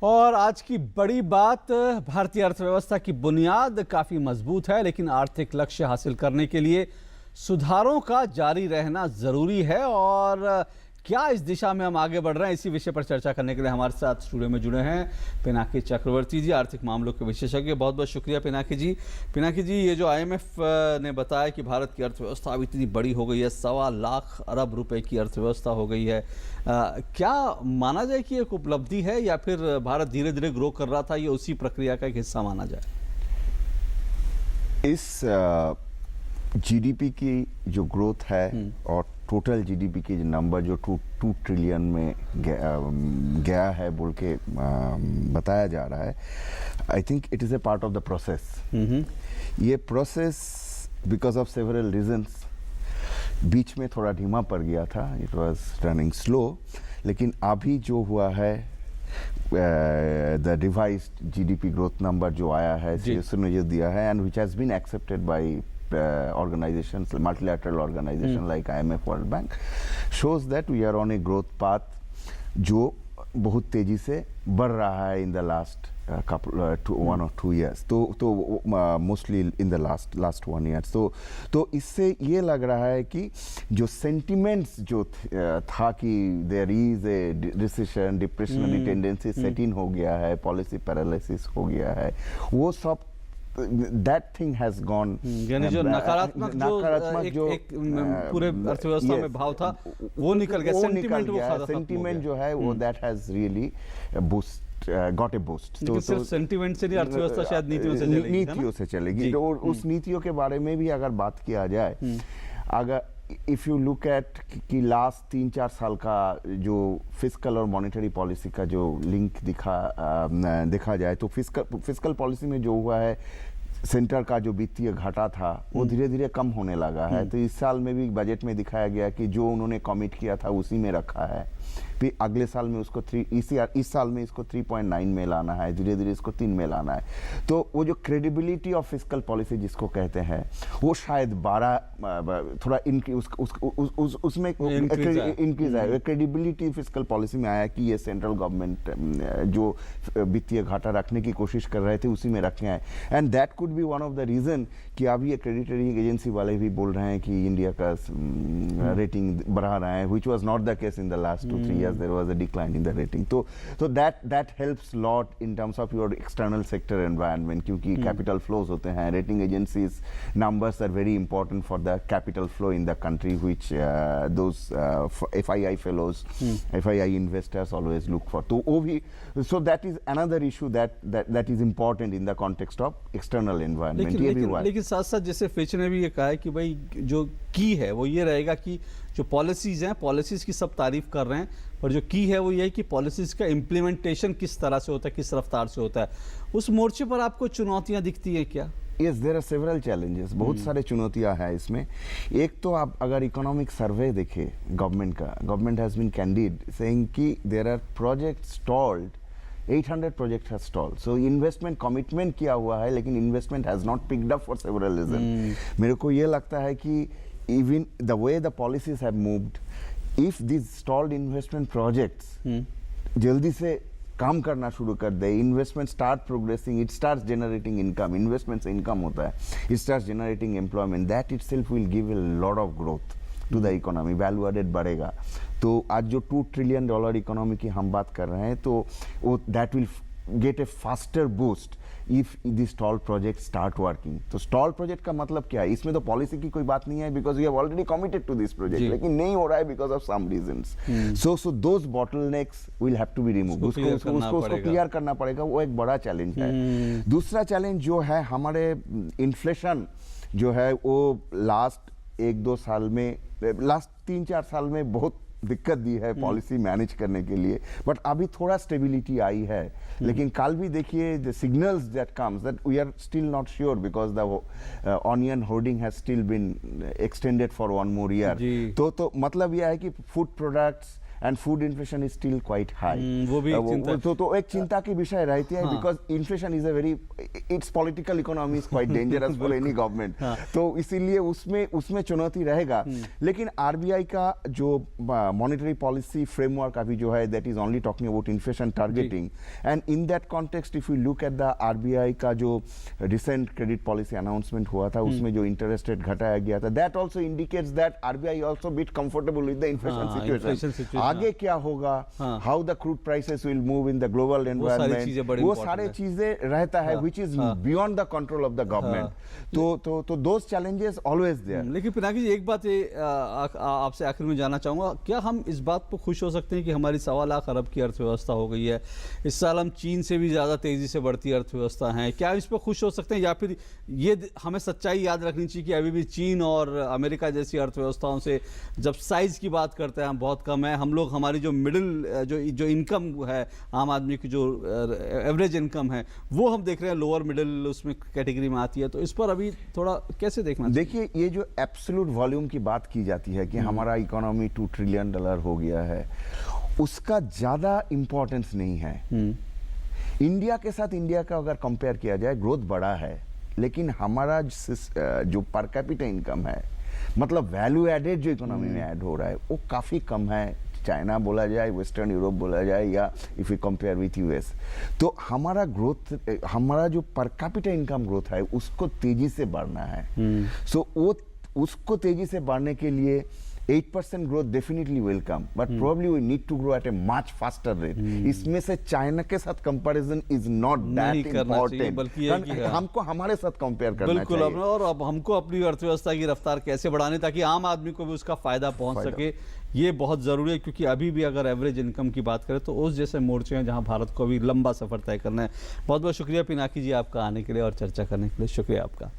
और आज की बड़ी बात, भारतीय अर्थव्यवस्था की बुनियाद काफ़ी मजबूत है, लेकिन आर्थिक लक्ष्य हासिल करने के लिए सुधारों का जारी रहना ज़रूरी है। और क्या इस दिशा में हम आगे बढ़ रहे हैं, इसी विषय पर चर्चा करने के लिए हमारे साथ स्टूडियो में जुड़े हैं पिनाकी चक्रवर्ती जी, आर्थिक मामलों के विशेषज्ञ। बहुत बहुत शुक्रिया पिनाकी जी। पिनाकी जी, ये जो IMF ने बताया कि भारत की अर्थव्यवस्था अब इतनी बड़ी हो गई है, 1.25 लाख अरब रुपए की अर्थव्यवस्था हो गई है, क्या माना जाए कि एक उपलब्धि है या फिर भारत धीरे धीरे ग्रो कर रहा था, ये उसी प्रक्रिया का एक हिस्सा माना जाए? इस GDP की जो ग्रोथ है और टोटल GDP की जो नंबर जो 2 ट्रिलियन में गया है बोल के बताया जा रहा है, I think it is a part of the process. ये process because of several reasons बीच में थोड़ा धीमा पड़ गया था, इट वाज रनिंग स्लो, लेकिन अभी जो हुआ है the revised GDP growth number जो आया है, उसने जो दिया है and which has been accepted by organizations, multilateral organization like IMF, World Bank, shows that we are on a growth path जो बहुत तेजी से बढ़ रहा है in the last couple 1 or 2 years, तो mostly in the last 1 year। तो इससे ये लग रहा है कि जो sentiments जो था कि there is a recession, depressionary tendency set in हो गया है, policy paralysis हो गया है, वो सब that thing has gone, यानी जो नकारात्मक जो एक पूरे अर्थव्यवस्था में भाव था वो निकल गया, सेंटीमेंट वो खत्म हो गया। सेंटीमेंट जो है वो that has really got a boost। तो सिर्फ सेंटीमेंट से नहीं, अर्थव्यवस्था शायद नीतियों से चलेगी। तो उस नीतियों के बारे में भी अगर बात किया जाए, अगर इफ़ यू लुक एट कि लास्ट 3-4 साल का जो फिस्कल और मॉनेटरी पॉलिसी का जो लिंक देखा जाए, तो फिस्कल पॉलिसी में जो हुआ है, सेंटर का जो वित्तीय घाटा था वो धीरे धीरे कम होने लगा है। तो इस साल में भी बजट में दिखाया गया कि जो उन्होंने कमिट किया था उसी में रखा है, फिर अगले साल में उसको इस साल में इसको 3.9 में लाना है, धीरे धीरे इसको 3 में लाना है। तो वो जो क्रेडिबिलिटी ऑफ फिस्कल पॉलिसी जिसको कहते हैं, वो शायद 12 थोड़ा उसमें इंक्रीज है। क्रेडिबिलिटी फिस्कल पॉलिसी में आया कि ये सेंट्रल गवर्नमेंट जो वित्तीय घाटा रखने की कोशिश कर रहे थे उसी में रखे हैं, and that could be one of the reason कि अभी ये क्रेडिट रेटिंग एजेंसी वाले भी बोल रहे हैं कि इंडिया का रेटिंग बढ़ा रहा है, which was not the case in the last 2-3 years, there was a decline in the rating। तो that helps lot in terms of your external sector environment, क्योंकि capital flows होते हैं, rating agencies numbers are very important for the capital flow in the country, which those FII fellows, FII investors always look for। तो वो भी, so that is another issue that is important in the context of external environment। लेकिन साथ साथ जैसे Fitch ने भी ये कहा है कि भाई जो की है वो ये रहेगा कि जो पॉलिसीज हैं, पॉलिसीज की सब तारीफ कर रहे हैं, पर जो की है वो ये है कि पॉलिसीज का इम्प्लीमेंटेशन किस तरह से होता है, किस रफ्तार से होता है। उस मोर्चे पर आपको चुनौतियां दिखती हैं क्या? Yes, there are several challenges, बहुत सारे चुनौतियां हैं इसमें। एक तो आप अगर इकोनॉमिक सर्वे देखें गवर्नमेंट का, government has been candid saying कि there are project stalled, 800 project has stalled। So investment commitment किया हुआ है, लेकिन investment has not picked up for several reasons। मेरे को ये लगता है कि even the way the policies have moved, if these stalled investment projects जल्दी से काम करना शुरू कर दे, investment start progressing, it start generating income, investment से इनकम होता है, it start generating employment, that itself will give a lot of growth to the economy, value added बढ़ेगा। तो आज जो $2 ट्रिलियन इकोनॉमी की हम बात कर रहे हैं, तो वो that will get A faster boost if the stall project start working. तो स्टॉल प्रोजेक्ट का मतलब क्या है? इसमें तो पॉलिसी की कोई बात नहीं है, because we have already committed to this project, लेकिन नहीं हो रहा है because of some reasons. So those bottlenecks will have to be removed, उसको क्लियर करना पड़ेगा, वो एक बड़ा चैलेंज है। दूसरा चैलेंज जो है, हमारे इन्फ्लेशन जो है वो लास्ट 1-2 साल में, लास्ट 3-4 साल में बहुत दिक्कत दी है पॉलिसी मैनेज करने के लिए, बट अभी थोड़ा स्टेबिलिटी आई है। लेकिन कल भी देखिए the signals that comes that we are still not sure because the onion hoarding has still been extended for 1 more year। तो मतलब यह है कि food products and food inflation is still quite high. वो भी एक चिंता तो एक चिंता की विषय रहती है, because inflation is a very, its political economy is quite dangerous for any government. तो इसीलिए उसमें चुनौती रहेगा. लेकिन RBI का जो मॉनेटरी पॉलिसी फ्रेमवर्क अभी जो है, that is only talking about inflation targeting, and in that context if you look at the RBI का जो recent credit policy announcement हुआ था, उसमें जो interest rate घटाया गया था, that also indicates that RBI also bit comfortable with the inflation situation. आगे क्या होगा, how the crude prices will move in the global environment, वो सारे चीजें रहता है, which is beyond the control of the government. तो those challenges always there. लेकिन पिनाकी जी, एक बात आपसे आखिर में जानना चाहूंगा, क्या हम इस बात पर खुश हो सकते हैं कि हमारी 1.25 लाख अरब की अर्थव्यवस्था हो गई है? इस साल हम चीन से भी ज्यादा तेजी से बढ़ती अर्थव्यवस्था है, क्या इस पर खुश हो सकते हैं, या फिर ये हमें सच्चाई याद रखनी चाहिए कि अभी भी चीन और अमेरिका जैसी अर्थव्यवस्थाओं से जब साइज की बात करते हैं हम बहुत कम है, हम लोग हमारी जो मिडिल जो इनकम है, आम आदमी की जो एवरेज इनकम है, वो हम देख रहे हैं लोअर मिडिल उसमें कैटेगरी में आती है, तो इस पर अभी थोड़ा कैसे देखना? देखिए, ये जो एब्सोल्यूट वॉल्यूम की बात की जाती है कि हमारा इकोनॉमी $2 ट्रिलियन हो गया है, उसका ज्यादा इंपॉर्टेंस नहीं है. इंडिया के साथ इंडिया का अगर कंपेयर किया जाए, ग्रोथ बड़ा है, लेकिन हमारा जो पर कैपिटा इनकम है, मतलब वैल्यू एडेड जो इकोनॉमी में ऐड हो रहा है, वो काफी कम है. चाइना बोला जाए, वेस्टर्न यूरोप बोला जाए, या if you compare with US, तो हमारा ग्रोथ, हमारा जो पर कैपिटा इनकम ग्रोथ है, उसको तेजी से बढ़ना है. सो वो उसको तेजी से बढ़ने के लिए 8% growth definitely will come, but probably we need to grow at a much faster rate. इसमें से चाइना के साथ comparison is not that important, बल्कि हमको हमारे साथ कंपेयर करना चाहिए. बिल्कुल, और अब हमको अपनी अर्थव्यवस्था की रफ्तार कैसे बढ़ाने ताकि आम आदमी को भी उसका फायदा पहुंच सके, ये बहुत जरूरी है. क्योंकि अभी भी अगर एवरेज इनकम की बात करें तो उस जैसे मोर्चे हैं जहां भारत को अभी लंबा सफर तय करना है. बहुत बहुत शुक्रिया पिनाकी जी आपका आने के लिए और चर्चा करने के लिए. शुक्रिया आपका.